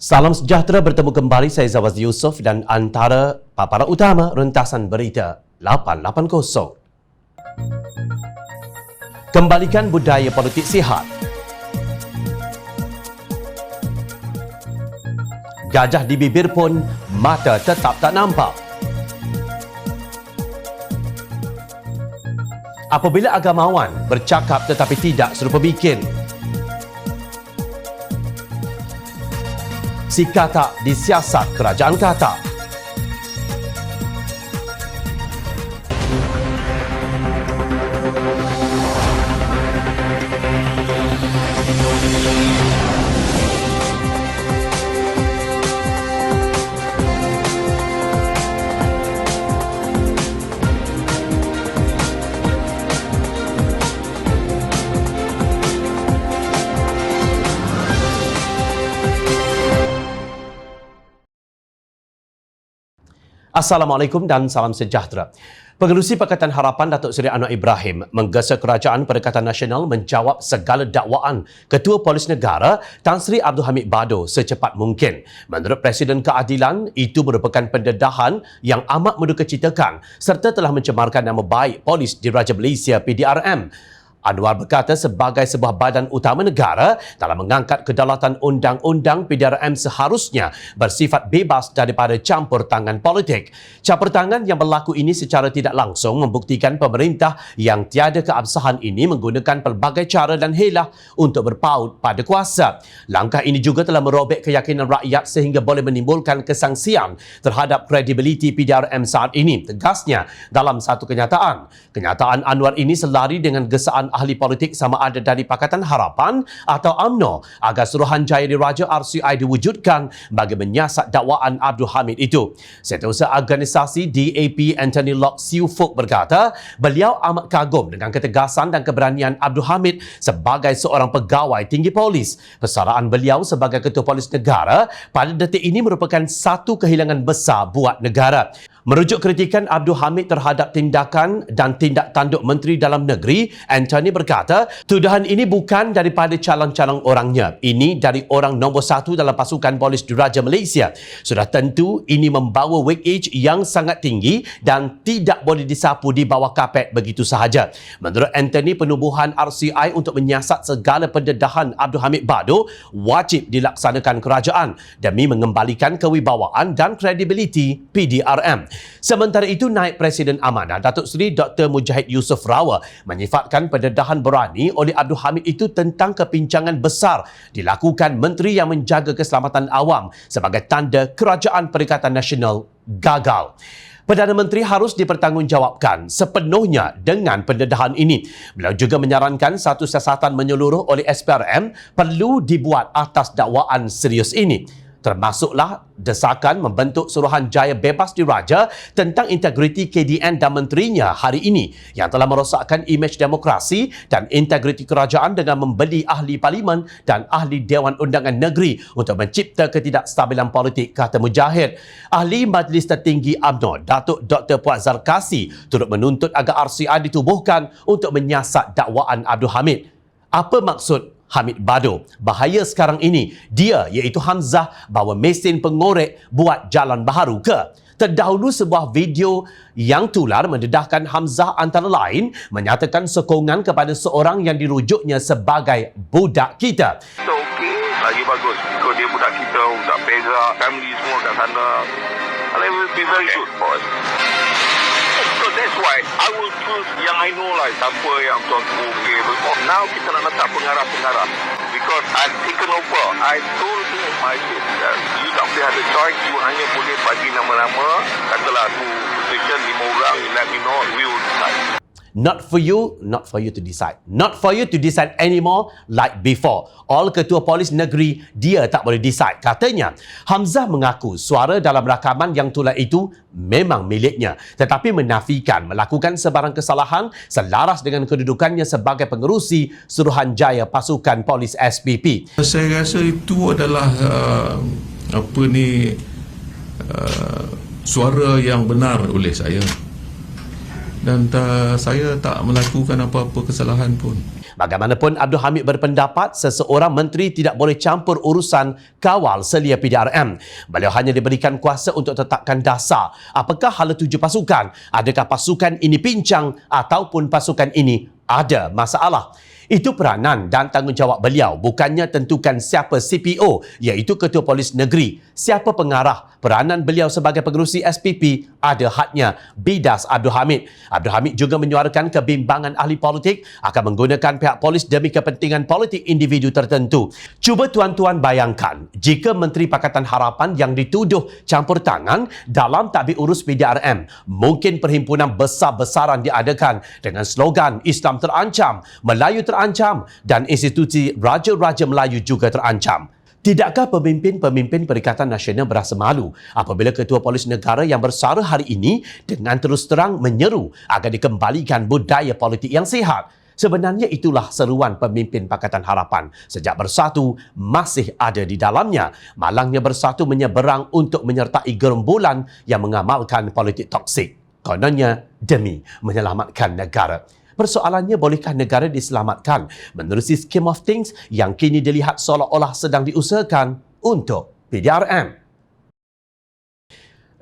Salam sejahtera, bertemu kembali saya Zawaz Yusof dan antara paparan utama rentasan berita 880. Kembalikan budaya politik sihat. Gajah di bibir pun mata tetap tak nampak. Apabila agamawan bercakap tetapi tidak serupa bikin. Si Katak disiasat kerajaan Katak. Assalamualaikum dan salam sejahtera. Pengerusi Pakatan Harapan Datuk Seri Anwar Ibrahim menggesa Kerajaan Perikatan Nasional menjawab segala dakwaan Ketua Polis Negara Tan Sri Abdul Hamid Bado secepat mungkin. Menurut Presiden Keadilan, itu merupakan pendedahan yang amat mendukacitakan serta telah mencemarkan nama baik Polis Diraja Malaysia PDRM. Anwar berkata sebagai sebuah badan utama negara dalam mengangkat kedaulatan undang-undang, PDRM seharusnya bersifat bebas daripada campur tangan politik. Campur tangan yang berlaku ini secara tidak langsung membuktikan pemerintah yang tiada keabsahan ini menggunakan pelbagai cara dan helah untuk berpaut pada kuasa. Langkah ini juga telah merobek keyakinan rakyat sehingga boleh menimbulkan kesangsian terhadap kredibiliti PDRM saat ini. Tegasnya dalam satu kenyataan. Kenyataan Anwar ini selari dengan gesaan ahli politik sama ada dari Pakatan Harapan atau UMNO agar Suruhanjaya Diraja RCI diwujudkan bagi menyiasat dakwaan Abdul Hamid itu. Setiausaha Organisasi DAP Anthony Locke Siu Fook berkata, beliau amat kagum dengan ketegasan dan keberanian Abdul Hamid sebagai seorang pegawai tinggi polis. Persaraan beliau sebagai Ketua Polis Negara pada detik ini merupakan satu kehilangan besar buat negara. Merujuk kritikan Abdul Hamid terhadap tindakan dan tindak tanduk Menteri Dalam Negeri, Anthony berkata, tuduhan ini bukan daripada calon-calon orangnya. Ini dari orang nombor satu dalam pasukan Polis Diraja Malaysia. Sudah tentu ini membawa weightage yang sangat tinggi dan tidak boleh disapu di bawah kapet begitu sahaja. Menurut Anthony, penubuhan RCI untuk menyiasat segala pendedahan Abdul Hamid Bado wajib dilaksanakan kerajaan demi mengembalikan kewibawaan dan kredibiliti PDRM. Sementara itu, Naib Presiden Amanah Datuk Seri Dr. Mujahid Yusof Rawal menyifatkan pendedahan berani oleh Abdul Hamid itu tentang kepincangan besar dilakukan menteri yang menjaga keselamatan awam sebagai tanda Kerajaan Perikatan Nasional gagal. Perdana Menteri harus dipertanggungjawabkan sepenuhnya dengan pendedahan ini. Beliau juga menyarankan satu siasatan menyeluruh oleh SPRM perlu dibuat atas dakwaan serius ini. Termasuklah desakan membentuk Suruhanjaya Bebas Diraja tentang integriti KDN dan menterinya hari ini yang telah merosakkan imej demokrasi dan integriti kerajaan dengan membeli ahli parlimen dan ahli Dewan Undangan Negeri untuk mencipta ketidakstabilan politik, kata Mujahid. Ahli Majlis Tertinggi UMNO, Datuk Dr. Puan Zarkasi, turut menuntut agar RCI ditubuhkan untuk menyiasat dakwaan Abdul Hamid. Apa maksud Hamid Bado? Bahaya sekarang ini, dia iaitu Hamzah bawa mesin pengorek buat jalan baharu ke? Terdahulu sebuah video yang tular mendedahkan Hamzah antara lain menyatakan sokongan kepada seorang yang dirujuknya sebagai budak kita. Okey, lagi bagus. Because dia budak kita, budak Perak, family semua kat sana. And it will be very good for us. So that's why I will choose yang I know lah, siapa yang tuanku okey. Now kita nak letak pengarah-pengarah. Because I've taken over. I told my kids that you tak boleh ada choice. You hanya boleh bagi nama-nama. Katalah aku position 5 orang, you let me know, we will decide. Not for you to decide. Not for you to decide anymore like before. All Ketua Polis Negeri, dia tak boleh decide. Katanya, Hamzah mengaku suara dalam rakaman yang tular itu memang miliknya, tetapi menafikan melakukan sebarang kesalahan selaras dengan kedudukannya sebagai pengerusi Suruhanjaya Pasukan Polis SPP. Saya rasa itu adalah suara yang benar oleh saya. Dan saya tak melakukan apa-apa kesalahan pun. Bagaimanapun, Abdul Hamid berpendapat seseorang menteri tidak boleh campur urusan kawal selia PDRM. Beliau hanya diberikan kuasa untuk tetapkan dasar. Apakah hala tuju pasukan? Adakah pasukan ini pincang ataupun pasukan ini ada masalah? Itu peranan dan tanggungjawab beliau, bukannya tentukan siapa CPO, iaitu Ketua Polis Negeri. Siapa pengarah? Peranan beliau sebagai pengerusi SPP ada hadnya, bidas Abdul Hamid. Abdul Hamid juga menyuarakan kebimbangan ahli politik akan menggunakan pihak polis demi kepentingan politik individu tertentu. Cuba tuan-tuan bayangkan, jika Menteri Pakatan Harapan yang dituduh campur tangan dalam tadbir urus PDRM, mungkin perhimpunan besar-besaran diadakan dengan slogan Islam terancam, Melayu terancam dan institusi Raja-Raja Melayu juga terancam. Tidakkah pemimpin-pemimpin Perikatan Nasional berasa malu apabila Ketua Polis Negara yang bersara hari ini dengan terus terang menyeru agar dikembalikan budaya politik yang sihat? Sebenarnya itulah seruan pemimpin Pakatan Harapan. Sejak bersatu, masih ada di dalamnya. Malangnya bersatu menyeberang untuk menyertai gerombolan yang mengamalkan politik toksik. Kononnya demi menyelamatkan negara. Persoalannya, bolehkah negara diselamatkan menerusi scheme of things yang kini dilihat seolah-olah sedang diusahakan untuk PDRM?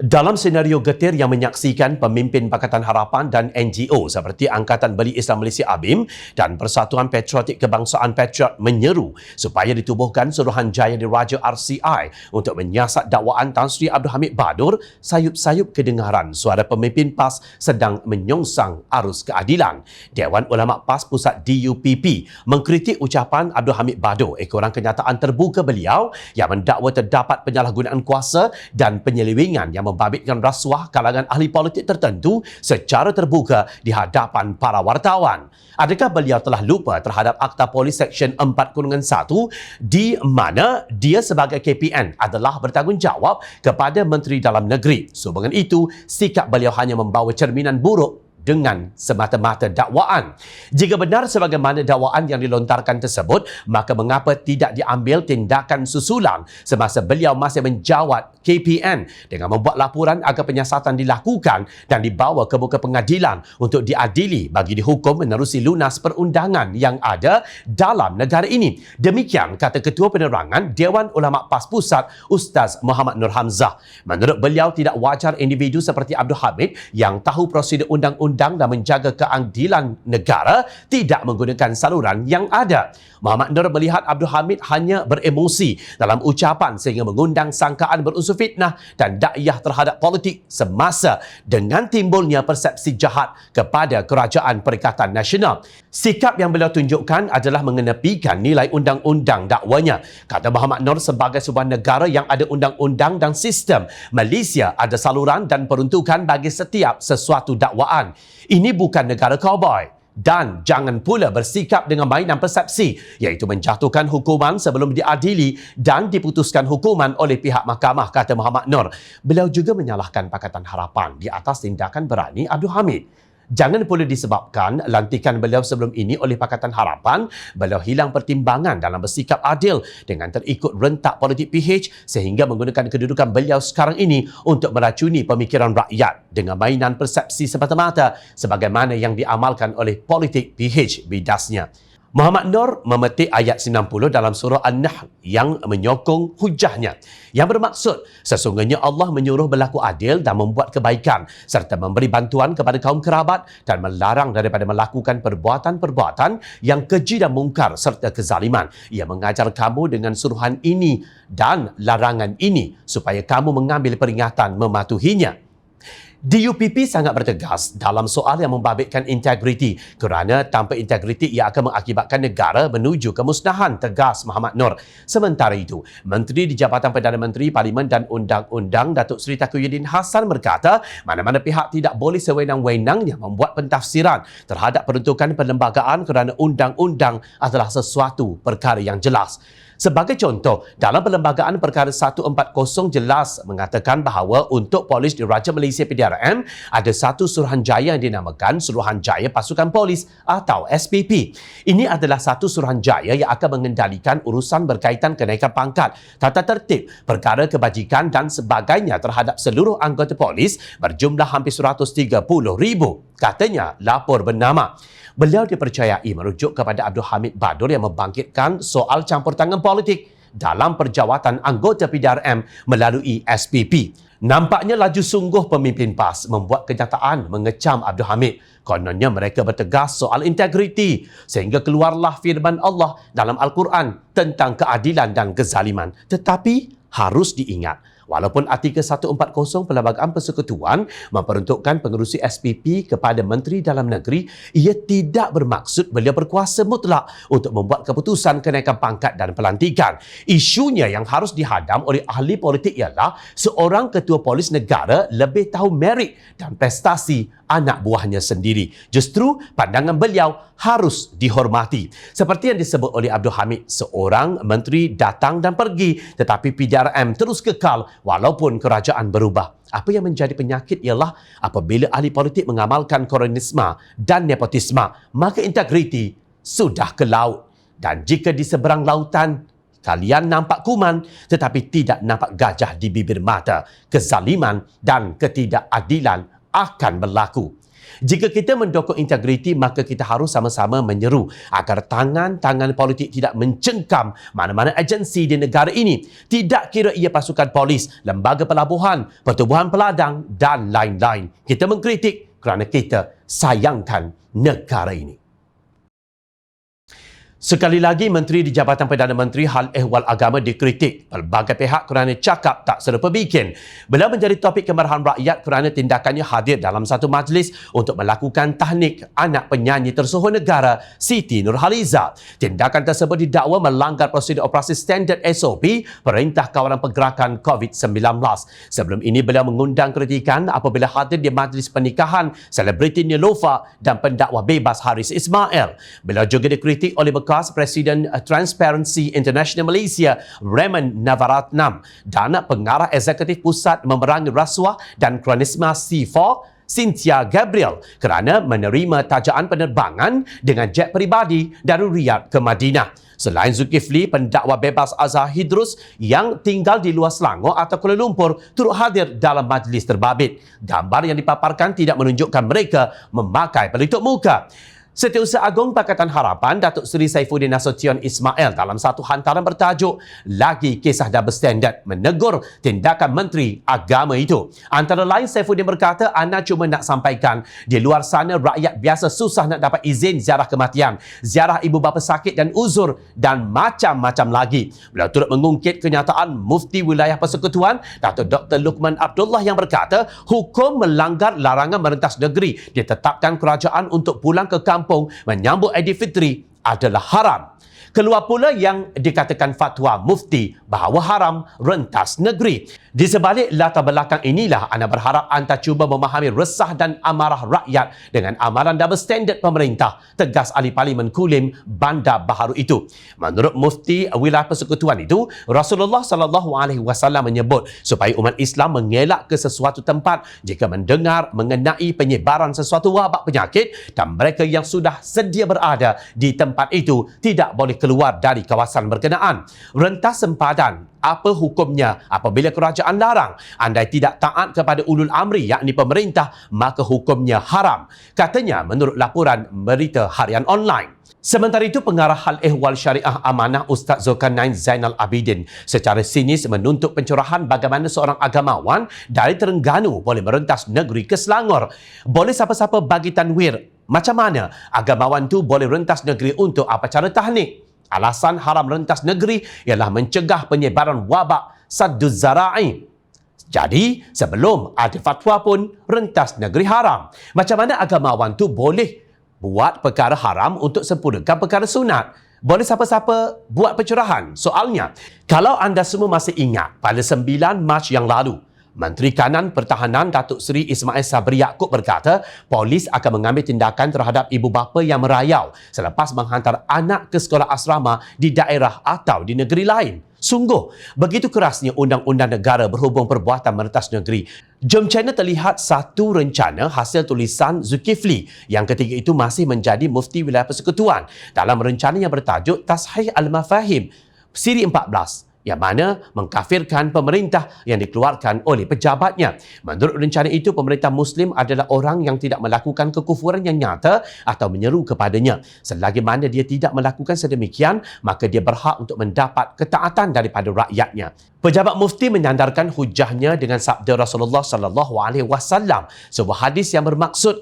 Dalam senario getir yang menyaksikan pemimpin Pakatan Harapan dan NGO seperti Angkatan Beli Islam Malaysia ABIM dan Persatuan Patriotik Kebangsaan Patriot menyeru supaya ditubuhkan Suruhanjaya Diraja RCI untuk menyiasat dakwaan Tan Sri Abdul Hamid Badur, sayup-sayup kedengaran suara pemimpin PAS sedang menyongsang arus keadilan. Dewan Ulama PAS Pusat DUPP mengkritik ucapan Abdul Hamid Badur ekoran kenyataan terbuka beliau yang mendakwa terdapat penyalahgunaan kuasa dan penyelewengan yang membabitkan rasuah kalangan ahli politik tertentu secara terbuka di hadapan para wartawan. Adakah beliau telah lupa terhadap Akta Polis Seksyen 4/1 di mana dia sebagai KPN adalah bertanggungjawab kepada Menteri Dalam Negeri? Sehubungan itu, sikap beliau hanya membawa cerminan buruk dengan semata-mata dakwaan. Jika benar sebagaimana dakwaan yang dilontarkan tersebut, maka mengapa tidak diambil tindakan susulan semasa beliau masih menjawat KPN dengan membuat laporan agar penyiasatan dilakukan dan dibawa ke muka pengadilan untuk diadili bagi dihukum menerusi lunas perundangan yang ada dalam negara ini. Demikian kata Ketua Penerangan Dewan Ulama PAS Pusat, Ustaz Muhammad Nur Hamzah. Menurut beliau, tidak wajar individu seperti Abdul Hamid yang tahu prosedur undang-undang dan menjaga keadilan negara tidak menggunakan saluran yang ada. Muhammad Nur melihat Abdul Hamid hanya beremosi dalam ucapan sehingga mengundang sangkaan berunsur fitnah dan dakwah terhadap politik semasa dengan timbulnya persepsi jahat kepada Kerajaan Perikatan Nasional. Sikap yang beliau tunjukkan adalah mengenepikan nilai undang-undang dakwanya. Kata Muhammad Nur, sebagai sebuah negara yang ada undang-undang dan sistem, Malaysia ada saluran dan peruntukan bagi setiap sesuatu dakwaan. Ini bukan negara cowboy. Dan jangan pula bersikap dengan mainan persepsi, iaitu menjatuhkan hukuman sebelum diadili dan diputuskan hukuman oleh pihak mahkamah, kata Muhammad Nur. Beliau juga menyalahkan Pakatan Harapan di atas tindakan berani Abdul Hamid. Jangan pula disebabkan lantikan beliau sebelum ini oleh Pakatan Harapan, beliau hilang pertimbangan dalam bersikap adil dengan terikut rentak politik PH sehingga menggunakan kedudukan beliau sekarang ini untuk meracuni pemikiran rakyat dengan mainan persepsi semata-mata sebagaimana yang diamalkan oleh politik PH bidasnya. Muhammad Nur memetik ayat 90 dalam surah An-Nahl yang menyokong hujahnya, yang bermaksud sesungguhnya Allah menyuruh berlaku adil dan membuat kebaikan serta memberi bantuan kepada kaum kerabat dan melarang daripada melakukan perbuatan-perbuatan yang keji dan mungkar serta kezaliman. Ia mengajar kamu dengan suruhan ini dan larangan ini supaya kamu mengambil peringatan mematuhinya. DUPP sangat bertegas dalam soal yang membabitkan integriti kerana tanpa integriti ia akan mengakibatkan negara menuju kemusnahan, tegas Muhammad Nur. Sementara itu, Menteri di Jabatan Perdana Menteri Parlimen dan Undang-Undang Datuk Seri Taqiyuddin Hassan berkata mana-mana pihak tidak boleh sewenang-wenangnya membuat pentafsiran terhadap peruntukan perlembagaan kerana undang-undang adalah sesuatu perkara yang jelas. Sebagai contoh, dalam Perlembagaan Perkara 140 jelas mengatakan bahawa untuk Polis Diraja Malaysia PDRM PDRM ada satu suruhanjaya yang dinamakan Suruhanjaya Pasukan Polis atau SPP. Ini adalah satu suruhanjaya yang akan mengendalikan urusan berkaitan kenaikan pangkat, tata tertib, perkara kebajikan dan sebagainya terhadap seluruh anggota polis berjumlah hampir 130,000. Katanya lapor bernama. Beliau dipercayai merujuk kepada Abdul Hamid Badur yang membangkitkan soal campur tangan politik dalam perjawatan anggota PDRM melalui SPP. Nampaknya laju sungguh pemimpin PAS membuat kenyataan mengecam Abdul Hamid. Kononnya mereka bertegas soal integriti sehingga keluarlah firman Allah dalam Al-Quran tentang keadilan dan kezaliman. Tetapi harus diingat, walaupun artikel 140 Perlembagaan Persekutuan memperuntukkan pengerusi SPP kepada Menteri Dalam Negeri, ia tidak bermaksud beliau berkuasa mutlak untuk membuat keputusan kenaikan pangkat dan pelantikan. Isunya yang harus dihadam oleh ahli politik ialah seorang ketua polis negara lebih tahu merit dan prestasi anak buahnya sendiri. Justru pandangan beliau harus dihormati. Seperti yang disebut oleh Abdul Hamid, seorang menteri datang dan pergi tetapi PDRM terus kekal walaupun kerajaan berubah. Apa yang menjadi penyakit ialah apabila ahli politik mengamalkan koronisme dan nepotisme, maka integriti sudah ke laut. Dan jika di seberang lautan kalian nampak kuman tetapi tidak nampak gajah di bibir mata, kezaliman dan ketidakadilan akan berlaku. Jika kita mendokong integriti, maka kita harus sama-sama menyeru agar tangan-tangan politik tidak mencengkam mana-mana agensi di negara ini. Tidak kira ia pasukan polis, lembaga pelabuhan, pertubuhan peladang dan lain-lain. Kita mengkritik kerana kita sayangkan negara ini. Sekali lagi, Menteri di Jabatan Perdana Menteri Hal Ehwal Agama dikritik pelbagai pihak kerana cakap tak serupa bikin. Beliau menjadi topik kemarahan rakyat kerana tindakannya hadir dalam satu majlis untuk melakukan tahnik anak penyanyi tersohor negara Siti Nurhaliza. Tindakan tersebut didakwa melanggar prosedur operasi standard SOP Perintah Kawalan Pergerakan COVID-19. Sebelum ini, beliau mengundang kritikan apabila hadir di majlis pernikahan selebriti Nilofa dan pendakwa bebas Haris Ismail. Beliau juga dikritik oleh bekas Presiden Transparency International Malaysia Raymond Navaratnam dan pengarah eksekutif pusat memerangi rasuah dan kronisme C4 Cynthia Gabriel kerana menerima tajaan penerbangan dengan jet peribadi dari Riyadh ke Madinah. Selain Zulkifli, pendakwa bebas Azhar Hidrus yang tinggal di luar Selangor atau Kuala Lumpur turut hadir dalam majlis terbabit. Gambar yang dipaparkan tidak menunjukkan mereka memakai pelitup muka. Setiausaha Agung Pakatan Harapan Datuk Seri Saifuddin Nasution Ismail dalam satu hantaran bertajuk Lagi Kisah Double Standard menegur tindakan Menteri Agama itu. Antara lain, Saifuddin berkata, "Ana cuma nak sampaikan di luar sana rakyat biasa susah nak dapat izin ziarah kematian, ziarah ibu bapa sakit dan uzur dan macam-macam lagi." Beliau turut mengungkit kenyataan Mufti Wilayah Persekutuan Datuk Dr. Luqman Abdullah yang berkata hukum melanggar larangan merentas negeri ditetapkan kerajaan untuk pulang ke kampung menyambut Aidilfitri adalah haram. Keluar pula yang dikatakan fatwa mufti bahawa haram rentas negeri. Di sebalik latar belakang inilah, anda berharap anda cuba memahami resah dan amarah rakyat dengan amaran double standard pemerintah, tegas ahli Parlimen Kulim Bandar Baharu itu. Menurut Mufti Wilayah Persekutuan itu, Rasulullah SAW menyebut supaya umat Islam mengelak ke sesuatu tempat jika mendengar mengenai penyebaran sesuatu wabak penyakit dan mereka yang sudah sedia berada di tempat itu tidak boleh keluar dari kawasan berkenaan. Rentas sempadan, apa hukumnya apabila kerajaan larang? Andai tidak taat kepada ulul amri yakni pemerintah, maka hukumnya haram. Katanya menurut laporan berita harian online. Sementara itu, pengarah Hal Ehwal Syariah Amanah Ustaz Zulkarnain Zainal Abidin secara sinis menuntut pencerahan bagaimana seorang agamawan dari Terengganu boleh merentas negeri ke Selangor. Boleh siapa-siapa bagi tanwir macam mana agamawan tu boleh rentas negeri untuk apa cara tahnik? Alasan haram rentas negeri ialah mencegah penyebaran wabak sadduz zara'i. Jadi, sebelum ada fatwa pun rentas negeri haram. Macam mana agamawan tu boleh buat perkara haram untuk sempurnakan perkara sunat? Boleh siapa-siapa buat pencerahan? Soalnya, kalau anda semua masih ingat pada 9 Mac yang lalu, Menteri Kanan Pertahanan Datuk Seri Ismail Sabri Yaakob berkata, polis akan mengambil tindakan terhadap ibu bapa yang merayau selepas menghantar anak ke sekolah asrama di daerah atau di negeri lain. Sungguh, begitu kerasnya undang-undang negara berhubung perbuatan merentas negeri. Jom channel terlihat satu rencana hasil tulisan Zulkifli yang ketika itu masih menjadi Mufti Wilayah Persekutuan dalam rencana yang bertajuk Tashih Al-Mafahim Siri 14 yang mana mengkafirkan pemerintah yang dikeluarkan oleh pejabatnya. Menurut rencana itu, pemerintah Muslim adalah orang yang tidak melakukan kekufuran yang nyata atau menyeru kepadanya. Selagi mana dia tidak melakukan sedemikian, maka dia berhak untuk mendapat ketaatan daripada rakyatnya. Pejabat mufti menyandarkan hujahnya dengan sabda Rasulullah SAW, sebuah hadis yang bermaksud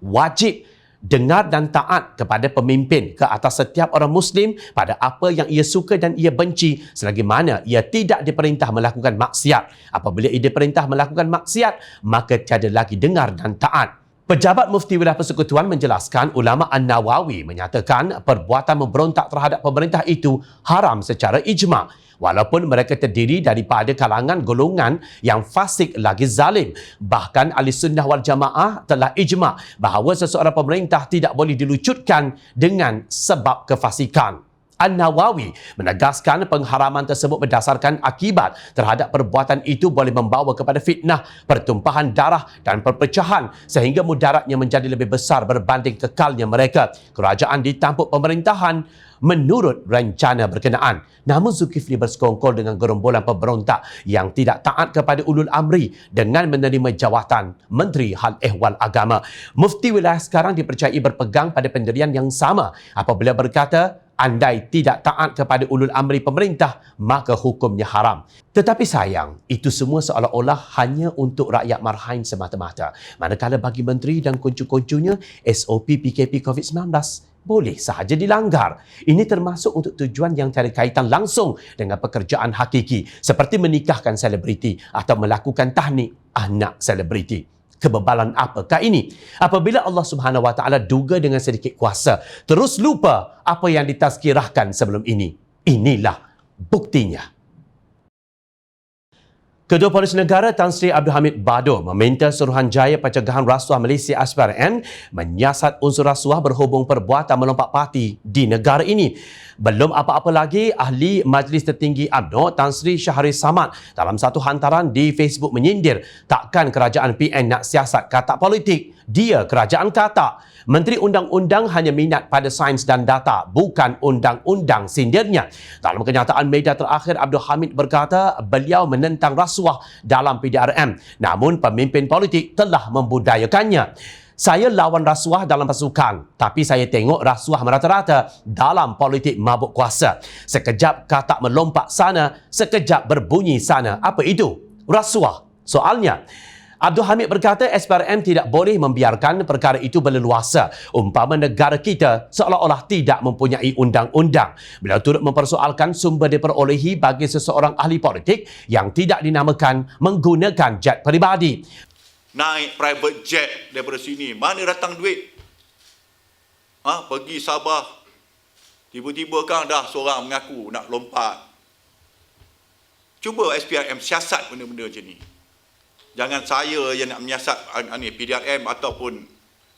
wajib dengar dan taat kepada pemimpin ke atas setiap orang Muslim pada apa yang ia suka dan ia benci selagi mana ia tidak diperintah melakukan maksiat. Apabila ia diperintah melakukan maksiat, maka tiada lagi dengar dan taat. Pejabat Mufti Wilayah Persekutuan menjelaskan ulama An-Nawawi menyatakan perbuatan memberontak terhadap pemerintah itu haram secara ijma'. Walaupun mereka terdiri daripada kalangan golongan yang fasik lagi zalim. Bahkan Ahli Sunnah wal Jamaah telah ijma' bahawa seseorang pemerintah tidak boleh dilucutkan dengan sebab kefasikan. An-Nawawi menegaskan pengharaman tersebut berdasarkan akibat terhadap perbuatan itu boleh membawa kepada fitnah, pertumpahan darah dan perpecahan sehingga mudaratnya menjadi lebih besar berbanding kekalnya mereka. Kerajaan ditampuk pemerintahan menurut rencana berkenaan. Namun Zulkifli bersekongkol dengan gerombolan pemberontak yang tidak taat kepada ulul amri dengan menerima jawatan Menteri Hal Ehwal Agama. Mufti wilayah sekarang dipercayai berpegang pada pendirian yang sama apabila berkata, andai tidak taat kepada ulul amri pemerintah, maka hukumnya haram. Tetapi sayang, itu semua seolah-olah hanya untuk rakyat marhain semata-mata. Manakala bagi menteri dan kuncu-kuncunya, SOP PKP COVID-19 boleh sahaja dilanggar. Ini termasuk untuk tujuan yang tiada kaitan langsung dengan pekerjaan hakiki seperti menikahkan selebriti atau melakukan tahnik anak selebriti. Kebebalan apakah ini? Apabila Allah Subhanahu Wa Taala duga dengan sedikit kuasa, terus lupa apa yang ditazkirahkan sebelum ini. Inilah buktinya. Ketua Polis Negara Tan Sri Abdul Hamid Bado meminta Suruhanjaya Pencegahan Rasuah Malaysia SPRM menyiasat unsur rasuah berhubung perbuatan melompat parti di negara ini. Belum apa-apa lagi, Ahli Majlis Tertinggi UMNO Tan Sri Syahri Samad dalam satu hantaran di Facebook menyindir takkan kerajaan PN nak siasat katak politik. Dia kerajaan katak. Menteri Undang-Undang hanya minat pada sains dan data, bukan undang-undang, sindirnya. Dalam kenyataan media terakhir, Abdul Hamid berkata beliau menentang rasuah dalam PDRM. Namun pemimpin politik telah membudayakannya. Saya lawan rasuah dalam pasukan, tapi saya tengok rasuah merata-rata dalam politik mabuk kuasa. Sekejap katak melompat sana, sekejap berbunyi sana. Apa itu? Rasuah. Soalnya, Abdul Hamid berkata SPRM tidak boleh membiarkan perkara itu berleluasa. Umpama negara kita seolah-olah tidak mempunyai undang-undang. Beliau turut mempersoalkan sumber diperolehi bagi seseorang ahli politik yang tidak dinamakan menggunakan jet peribadi. Naik private jet daripada sini, mana datang duit? Pergi Sabah, tiba-tiba kan dah seorang mengaku nak lompat. Cuba SPRM siasat benda-benda macam ni. Jangan saya yang nak menyiasat PDRM ataupun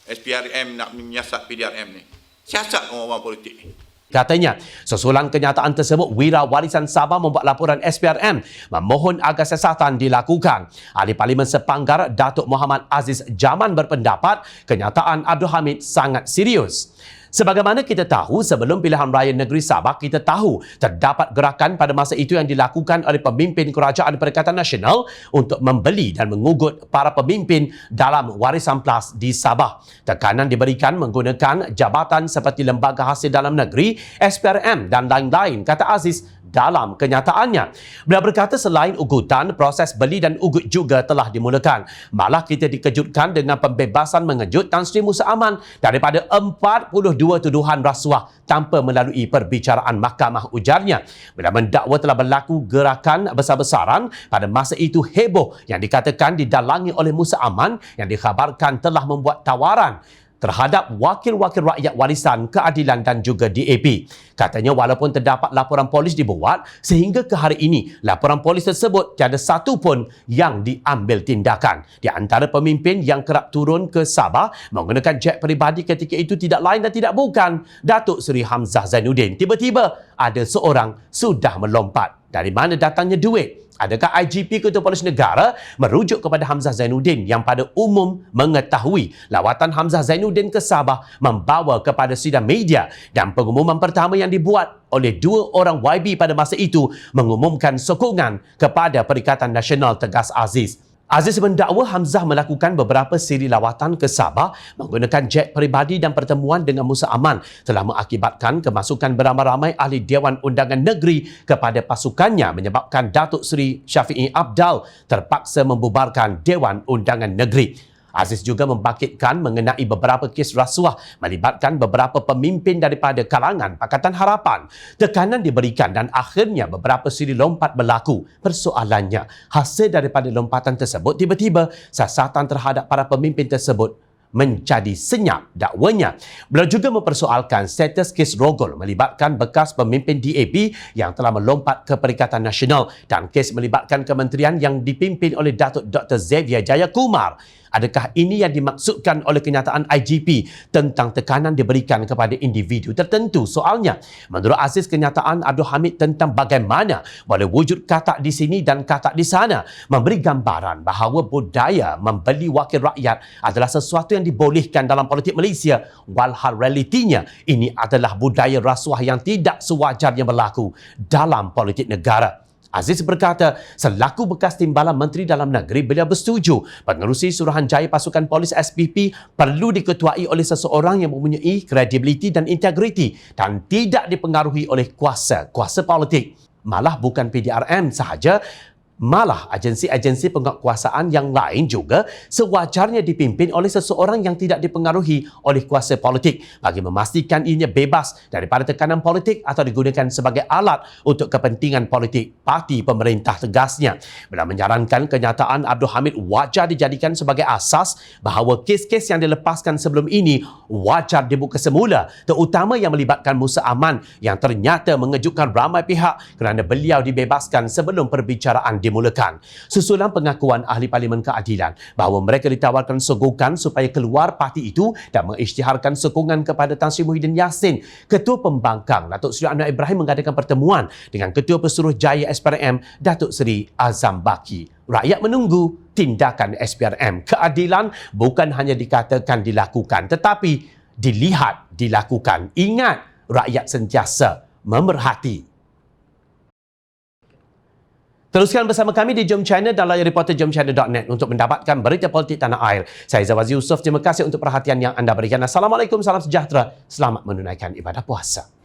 SPRM nak menyiasat PDRM ni. Siasat orang-orang politik ni. Katanya, sesulang kenyataan tersebut, Wira Warisan Sabah membuat laporan SPRM memohon agar siasatan dilakukan. Ahli Parlimen Sepanggar Datuk Muhammad Aziz Jaman berpendapat kenyataan Abdul Hamid sangat serius. Sebagaimana kita tahu, sebelum pilihan raya negeri Sabah, kita tahu terdapat gerakan pada masa itu yang dilakukan oleh pemimpin Kerajaan Perikatan Nasional untuk membeli dan mengugut para pemimpin dalam Warisan Plus di Sabah. Tekanan diberikan menggunakan jabatan seperti Lembaga Hasil Dalam Negeri, SPRM dan lain-lain, kata Aziz dalam kenyataannya. Beliau berkata selain ugutan, proses beli dan ugut juga telah dimulakan. Malah kita dikejutkan dengan pembebasan mengejut Tan Sri Musa Aman daripada 42 tuduhan rasuah tanpa melalui perbicaraan mahkamah, ujarnya. Beliau mendakwa telah berlaku gerakan besar-besaran pada masa itu heboh yang dikatakan didalangi oleh Musa Aman yang dikhabarkan telah membuat tawaran terhadap wakil-wakil rakyat warisan keadilan dan juga DAP. Katanya walaupun terdapat laporan polis dibuat, sehingga ke hari ini laporan polis tersebut tiada satu pun yang diambil tindakan. Di antara pemimpin yang kerap turun ke Sabah menggunakan jet peribadi ketika itu tidak lain dan tidak bukan Datuk Seri Hamzah Zainuddin. Tiba-tiba ada seorang sudah melompat. Dari mana datangnya duit? Adakah IGP Ketua Polis Negara merujuk kepada Hamzah Zainuddin yang pada umum mengetahui lawatan Hamzah Zainuddin ke Sabah membawa kepada sidang media, dan pengumuman pertama yang dibuat oleh dua orang YB pada masa itu mengumumkan sokongan kepada Perikatan Nasional Tegas Aziz. Aziz mendakwa Hamzah melakukan beberapa siri lawatan ke Sabah menggunakan jet peribadi dan pertemuan dengan Musa Aman telah mengakibatkan kemasukan beramai-ramai ahli Dewan Undangan Negeri kepada pasukannya, menyebabkan Datuk Seri Syafiee Apdal terpaksa membubarkan Dewan Undangan Negeri. Aziz juga membangkitkan mengenai beberapa kes rasuah melibatkan beberapa pemimpin daripada kalangan Pakatan Harapan. Tekanan diberikan dan akhirnya beberapa siri lompat berlaku. Persoalannya, hasil daripada lompatan tersebut tiba-tiba siasatan terhadap para pemimpin tersebut menjadi senyap, dakwanya. Beliau juga mempersoalkan status kes rogol melibatkan bekas pemimpin DAP yang telah melompat ke Perikatan Nasional dan kes melibatkan kementerian yang dipimpin oleh Datuk Dr. Xavier Jayakumar. Adakah ini yang dimaksudkan oleh kenyataan IGP tentang tekanan diberikan kepada individu tertentu? Soalnya, menurut Aziz, kenyataan Abdul Hamid tentang bagaimana boleh wujud katak di sini dan katak di sana memberi gambaran bahawa budaya membeli wakil rakyat adalah sesuatu yang dibolehkan dalam politik Malaysia, walhal realitinya ini adalah budaya rasuah yang tidak sewajarnya berlaku dalam politik negara. Aziz berkata, selaku bekas timbalan Menteri Dalam Negeri, beliau bersetuju pengerusi Suruhanjaya Pasukan Polis SPP perlu diketuai oleh seseorang yang mempunyai kredibiliti dan integriti dan tidak dipengaruhi oleh kuasa politik. Malah bukan PDRM sahaja, malah agensi-agensi penguatkuasaan yang lain juga sewajarnya dipimpin oleh seseorang yang tidak dipengaruhi oleh kuasa politik bagi memastikan ianya bebas daripada tekanan politik atau digunakan sebagai alat untuk kepentingan politik parti pemerintah, tegasnya. Beliau menyarankan kenyataan Abdul Hamid wajar dijadikan sebagai asas bahawa kes-kes yang dilepaskan sebelum ini wajar dibuka semula, terutama yang melibatkan Musa Aman yang ternyata mengejutkan ramai pihak kerana beliau dibebaskan sebelum perbicaraan dimulakan. Susulan pengakuan ahli Parlimen Keadilan bahawa mereka ditawarkan sogokan supaya keluar parti itu dan mengisytiharkan sokongan kepada Tan Sri Muhyiddin Yassin. Ketua Pembangkang Datuk Seri Anwar Ibrahim mengadakan pertemuan dengan Ketua Pesuruhjaya SPRM Datuk Seri Azam Baki. Rakyat menunggu tindakan SPRM. Keadilan bukan hanya dikatakan dilakukan tetapi dilihat dilakukan. Ingat, rakyat sentiasa memerhati. Teruskan bersama kami di Jom China dan layar reporter jomchina.net untuk mendapatkan berita politik tanah air. Saya Zawaz Yusof, terima kasih untuk perhatian yang anda berikan. Assalamualaikum, salam sejahtera, selamat menunaikan ibadah puasa.